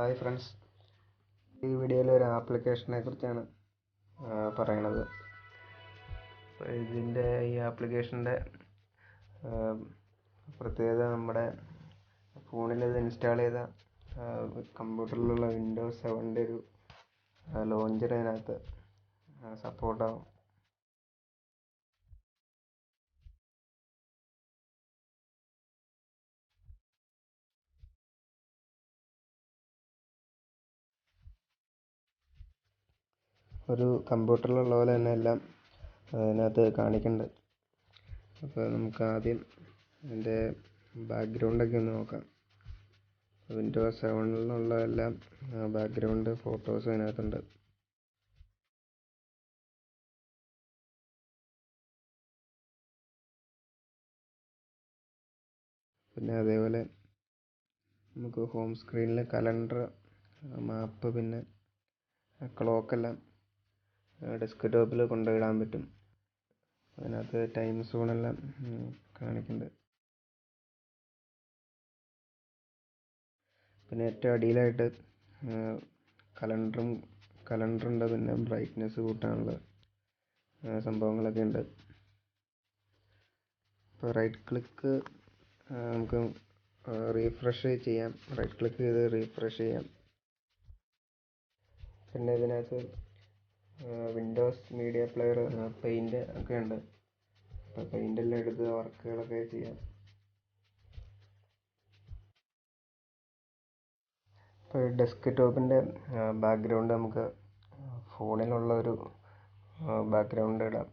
Hi friends, ഈ വീഡിയോയിൽ ഒരു ആപ്ലിക്കേഷനെ കുറിച്ചാണ് പറയണത്. ഈ ആപ്ലിക്കേഷൻ്റെ പ്രത്യേകത നമ്മുടെ ഫോണിൽ ഇത് ഇൻസ്റ്റാൾ ചെയ്ത കമ്പ്യൂട്ടറിലുള്ള വിൻഡോസ് 7 ഒരു ലോഞ്ചർ അതിനകത്ത് സപ്പോർട്ടാവും. ഒരു കമ്പ്യൂട്ടറിലുള്ള പോലെ തന്നെ എല്ലാം അതിനകത്ത് കാണിക്കുന്നുണ്ട്. അപ്പോൾ നമുക്ക് ആദ്യം അതിൻ്റെ ബാക്ക്ഗ്രൗണ്ടൊക്കെ ഒന്ന് നോക്കാം. വിൻഡോസ് 7 എല്ലാം ബാക്ക്ഗ്രൗണ്ട് ഫോട്ടോസ് അതിനകത്തുണ്ട്. പിന്നെ അതേപോലെ നമുക്ക് ഹോം സ്ക്രീനിൽ കലണ്ടർ, മാപ്പ്, പിന്നെ ക്ലോക്കെല്ലാം ഡെസ്ക്ടോപ്പിൽ കൊണ്ടുപോയിടാൻ പറ്റും. അതിനകത്ത് ടൈം സോണെല്ലാം കാണിക്കുന്നുണ്ട്. പിന്നെ ഏറ്റവും അടിയിലായിട്ട് കലണ്ടറുണ്ട്. പിന്നെ ബ്രൈറ്റ്നെസ് കൂട്ടാനുള്ള സംഭവങ്ങളൊക്കെ ഉണ്ട്. ഇപ്പോൾ റൈറ്റ് ക്ലിക്ക് നമുക്ക് റീഫ്രഷ് ചെയ്യാം. റൈറ്റ് ക്ലിക്ക് ചെയ്ത് റീഫ്രഷ് ചെയ്യാം. പിന്നെ ഇതിനകത്ത് വിൻഡോസ് മീഡിയ പ്ലെയർ, പെയിൻറ് ഒക്കെ ഉണ്ട്. അപ്പോൾ പെയിൻ്റെല്ലാം എടുത്ത് വർക്കുകളൊക്കെ ചെയ്യാം. ഇപ്പോൾ ഡെസ്ക്ടോപ്പിൻ്റെ ബാക്ക്ഗ്രൗണ്ട് നമുക്ക് ഫോണിലുള്ള ഒരു ബാക്ക്ഗ്രൗണ്ട് ഇടാം.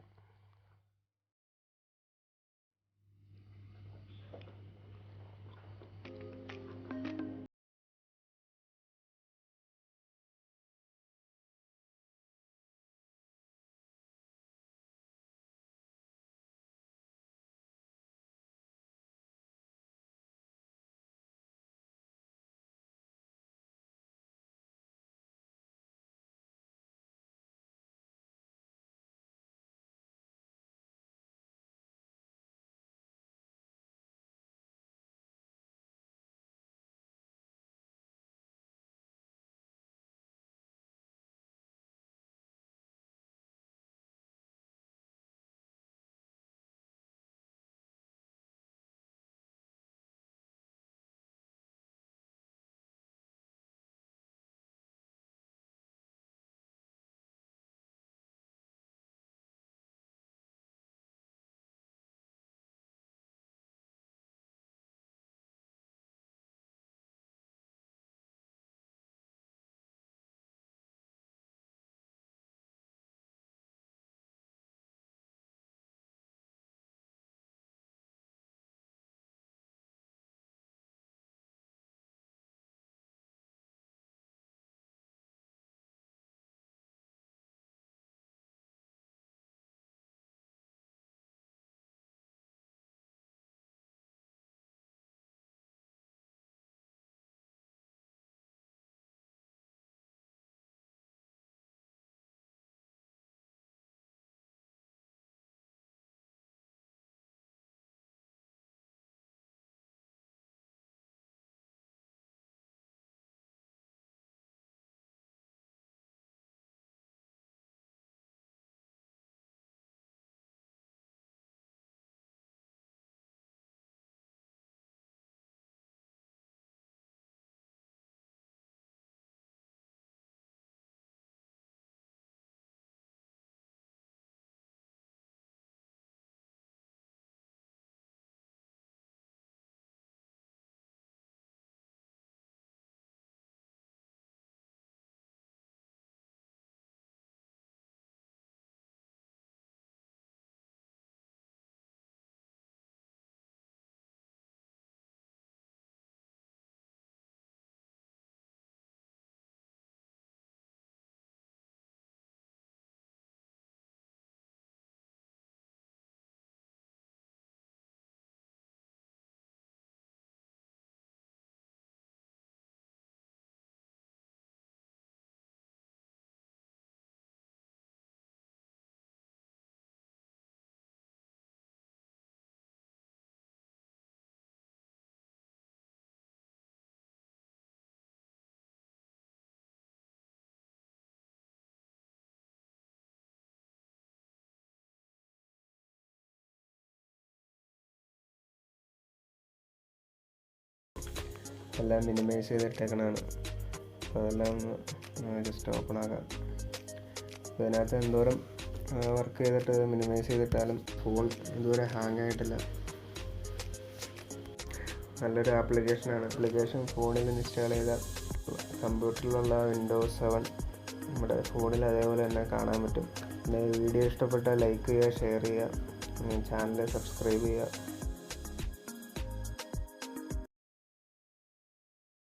എല്ലാം മിനിമൈസ് ചെയ്തിട്ടേക്കണതാണ്. അപ്പോൾ അതെല്ലാം ഒന്ന് ജസ്റ്റ് ഓപ്പൺ ആക്കാം. അപ്പോൾ ഇതിനകത്ത് എന്തോരം വർക്ക് ചെയ്തിട്ട് മിനിമൈസ് ചെയ്തിട്ടാലും ഫോൺ ഇതുവരെ ഹാങ് ആയിട്ടില്ല. നല്ലൊരു ആപ്ലിക്കേഷൻ ഫോണിൽ ഇൻസ്റ്റാൾ ചെയ്താൽ കമ്പ്യൂട്ടറിലുള്ള Windows 7 നമ്മുടെ ഫോണിൽ അതേപോലെ തന്നെ കാണാൻ പറ്റും. പിന്നെ വീഡിയോ ഇഷ്ടപ്പെട്ടാൽ ലൈക്ക് ചെയ്യുക, ഷെയർ ചെയ്യുക, ചാനൽ സബ്സ്ക്രൈബ് ചെയ്യുക.